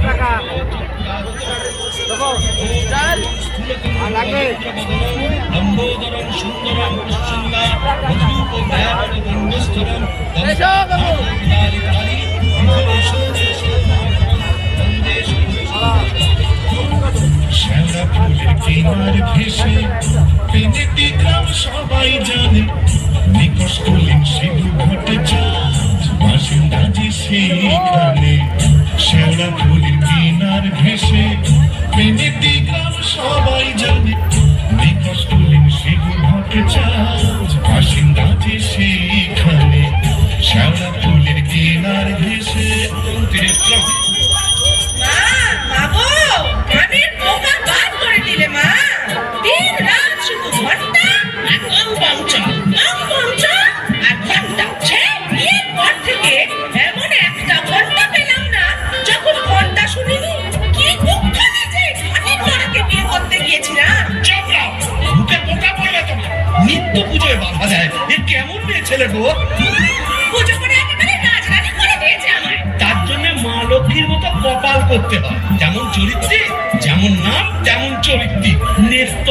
টাকা লাগবে। শ্যাওড়া ফুলের কিনার ভেসে পেনেটি গ্রাম সবাই জানে, নিকশ করলেন শিবু ভট্টাচার্য বাসিন্দা যে সেইখানে। শ্যাওড়া ফুলের কিনার ভেসে পেনেটি গ্রাম সবাই জানে, নিকশ করলেন শিবু ভট্টাচার্য বাসিন্দা যে সেইখানে। শ্যাওড়া ফুলের কিনার ভেসে নিত্য পুজোয় বাধা দেয়। এ কেমন মেয়ে ছেলে গো? পুজো করে একেবারে রাজরানী করে দিয়েছে আমায়। তার জন্য মা লক্ষ্মীর মতো কপাল করতে হয়, যেমন চরিত্রে যেমন নাম তেমন চরিত্রী। নেত্য